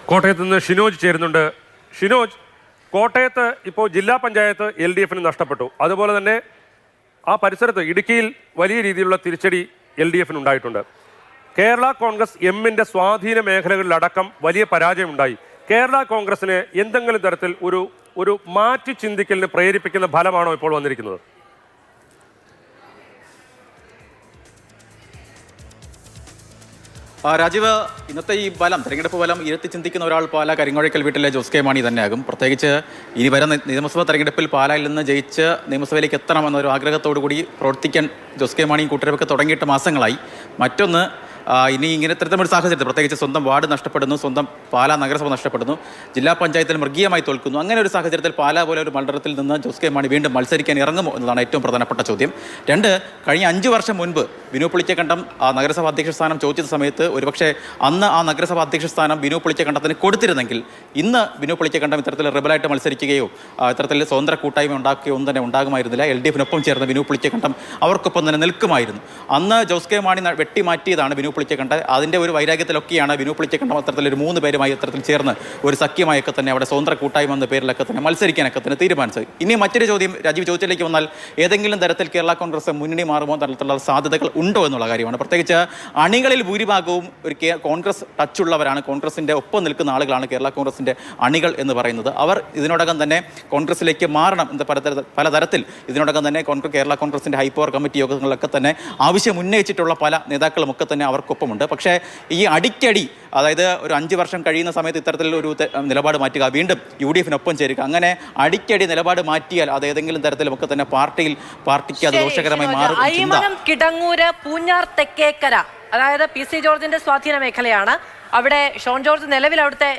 കോട്ടയത്ത് നിന്ന് ഷിനോജ് ചേരുന്നുണ്ട്. ഷിനോജ്, കോട്ടയത്ത് ഇപ്പോൾ ജില്ലാ പഞ്ചായത്ത് LDFന് നഷ്ടപ്പെട്ടു. അതുപോലെ തന്നെ ആ പരിസരത്ത് ഇടുക്കിയിൽ വലിയ രീതിയിലുള്ള തിരിച്ചടി LDFന് ഉണ്ടായിട്ടുണ്ട്. കേരള കോൺഗ്രസ് എമ്മിൻ്റെ സ്വാധീന മേഖലകളിലടക്കം വലിയ പരാജയമുണ്ടായി. കേരള കോൺഗ്രസിന് എന്തെങ്കിലും തരത്തിൽ ഒരു മാറ്റി ചിന്തിക്കലിന് പ്രേരിപ്പിക്കുന്ന ഫലമാണോ ഇപ്പോൾ വന്നിരിക്കുന്നത്? രാജീവ്, ഇന്നത്തെ ഈ തെരഞ്ഞെടുപ്പ് ഫലം ഇരുത്തി ചിന്തിക്കുന്ന ഒരാൾ പാലാ കരിങ്ങോഴക്കൽ വീട്ടിലെ ജോസ് കെ മാണി തന്നെയാകും. പ്രത്യേകിച്ച് ഇനി വരുന്ന നിയമസഭാ തെരഞ്ഞെടുപ്പിൽ പാലായിൽ നിന്ന് ജയിച്ച് നിയമസഭയിലേക്ക് എത്തണമെന്നൊരു ആഗ്രഹത്തോടു കൂടി പ്രവർത്തിക്കാൻ ജോസ് കെ മാണിയും കൂട്ടരൊക്കെ തുടങ്ങിയിട്ട് മാസങ്ങളായി. മറ്റൊന്ന്, ഇനി ഇങ്ങനെ ഇത്തരത്തിലൊരു സാഹചര്യത്തിൽ പ്രത്യേകിച്ച് സ്വന്തം വാർഡ് നഷ്ടപ്പെടുന്നു, സ്വന്തം പാലാ നഗരസഭ നഷ്ടപ്പെടുന്നു, ജില്ലാ പഞ്ചായത്തിൽ മൃഗീയമായി തോൽക്കുന്നു. അങ്ങനെ ഒരു സാഹചര്യത്തിൽ പാലാ പോലെ ഒരു മണ്ഡലത്തിൽ നിന്ന് ജോസ് കെ മാണി വീണ്ടും മത്സരിക്കാൻ ഇറങ്ങുമോ എന്നതാണ് ഏറ്റവും പ്രധാനപ്പെട്ട ചോദ്യം. രണ്ട്, കഴിഞ്ഞ 5 വർഷം മുൻപ് ബിനു പുളിക്കക്കണ്ടം ആ നഗരസഭാ അധ്യക്ഷ സ്ഥാനം ചോദിച്ച സമയത്ത് ഒരുപക്ഷെ അന്ന് ആ നഗരസഭാ അധ്യക്ഷ സ്ഥാനം ബിനു പുളിക്കക്കണ്ടത്തിന് കൊടുത്തിരുന്നെങ്കിൽ ഇന്ന് ബിനു പുളിക്കക്കണ്ടം ഇത്തരത്തിൽ റിബലായിട്ട് മത്സരിക്കുകയോ ഇത്തരത്തിൽ സ്വതന്ത്ര കൂട്ടായ്മ ഉണ്ടാക്കുകയോ ഒന്നും തന്നെ ഉണ്ടാകുമായിരുന്നില്ല. LDFനൊപ്പം ചേർന്ന് ബിനു പുളിക്കക്കണ്ടം അവർക്കൊപ്പം തന്നെ നിൽക്കുമായിരുന്നു. അന്ന് ജോസ് കെ മാണി വെട്ടിമാറ്റിയതാണ് ബിനു പുളിക്കക്കണ്ട. അതിൻ്റെ ഒരു വൈരാഗ്യത്തിലൊക്കെയാണ് ബിനു പുളിക്കക്കണ്ടം അത്തരത്തിൽ ഒരു 3 പേരുമായി ഇത്തരത്തിൽ ചേർന്ന് ഒരു സഖ്യമായൊക്കെ തന്നെ അവിടെ സ്വതന്ത്ര കൂട്ടായ്മ എന്ന പേരിലൊക്കെ തന്നെ മത്സരിക്കാനൊക്കെ തന്നെ തീരുമാനിച്ചത്. ഇനി മറ്റൊരു ചോദ്യം രാജീവ് ചോദ്യത്തിലേക്ക് വന്നാൽ, ഏതെങ്കിലും തരത്തിൽ കേരള കോൺഗ്രസ് മുന്നണി മാറുമോ തരത്തിലുള്ള സാധ്യതകൾ ഉണ്ടോ എന്നുള്ള കാര്യമാണ്. പ്രത്യേകിച്ച് അണികളിൽ ഭൂരിഭാഗവും ഒരു കോൺഗ്രസ് ടച്ചുള്ളവരാണ്, കോൺഗ്രസിൻ്റെ ഒപ്പം നിൽക്കുന്ന ആളുകളാണ് കേരള കോൺഗ്രസിൻ്റെ അണികൾ എന്ന് പറയുന്നത്. അവർ ഇതിനോടകം തന്നെ കോൺഗ്രസിലേക്ക് മാറണം എന്ന് പലതരത്തിൽ ഇതിനോടകം തന്നെ കേരള കോൺഗ്രസിൻ്റെ ഹൈപ്പവർ കമ്മിറ്റി യോഗങ്ങളിലൊക്കെ തന്നെ ആവശ്യം ഉന്നയിച്ചിട്ടുള്ള പല നേതാക്കളുമൊക്കെ തന്നെ അവർക്കൊപ്പമുണ്ട്. പക്ഷേ ഈ അടിക്കടി, അതായത് ഒരു 5 വർഷം കഴിയുന്ന സമയത്ത് ഇത്തരത്തിലൊരു നിലപാട് മാറ്റുക, വീണ്ടും UDFനൊപ്പം ചേരുക, അങ്ങനെ അടിക്കടി നിലപാട് മാറ്റിയാൽ അത് ഏതെങ്കിലും തരത്തിലുമൊക്കെ തന്നെ പാർട്ടിക്ക് അത് ദോഷകരമായി മാറും. കിടങ്ങൂര്, പൂഞ്ഞാർ, തെക്കേക്കര, അതായത് PC ജോർജിന്റെ സ്വാധീന മേഖലയാണ്. അവിടെ ഷോൺ ജോർജ് നിലവിൽ അവിടുത്തെ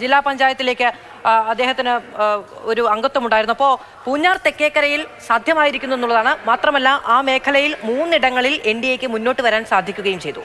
ജില്ലാ പഞ്ചായത്തിലേക്ക് അദ്ദേഹത്തിന് ഒരു അംഗത്വം ഉണ്ടായിരുന്നു. അപ്പോൾ പൂഞ്ഞാർ, തെക്കേക്കരയിൽ സാധ്യമായിരിക്കുന്നു എന്നുള്ളതാണ്. മാത്രമല്ല ആ മേഖലയിൽ 3 ഇടങ്ങളിൽ NDAക്ക് മുന്നോട്ട് വരാൻ സാധിക്കുകയും ചെയ്തു.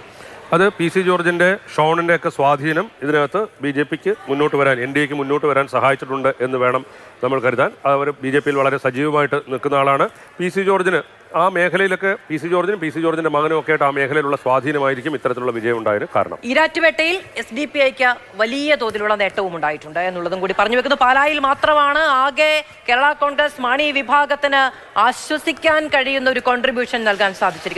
അത് PC ജോർജിൻ്റെ, ഷോണിൻ്റെ ഒക്കെ സ്വാധീനം ഇതിനകത്ത് BJPക്ക് മുന്നോട്ട് വരാൻ, NDAക്ക് മുന്നോട്ട് വരാൻ സഹായിച്ചിട്ടുണ്ട് എന്ന് വേണം നമ്മൾ കരുതാൻ. അവർ BJPയിൽ വളരെ സജീവമായിട്ട് നിൽക്കുന്ന ആളാണ്. PC ജോർജിന് ആ മേഖലയിലൊക്കെ PC ജോർജിന്റെ മകനും ഒക്കെ ആയിട്ട് ആ മേഖലയിലുള്ള സ്വാധീനമായിരിക്കും ഇത്തരത്തിലുള്ള വിജയം ഉണ്ടായതിന് കാരണം. ഈരാറ്റുപേട്ടയിൽ SDPIക്ക് വലിയ തോതിലുള്ള നേട്ടവും ഉണ്ടായിട്ടുണ്ട് എന്നുള്ളതും കൂടി പറഞ്ഞു വെക്കുന്നു. പാലായിൽ മാത്രമാണ് ആകെ കേരള കോൺഗ്രസ് മാണി വിഭാഗത്തിന് ആശ്വസിക്കാൻ കഴിയുന്ന ഒരു കോൺട്രിബ്യൂഷൻ നൽകാൻ സാധിച്ചിരിക്കുന്നത്.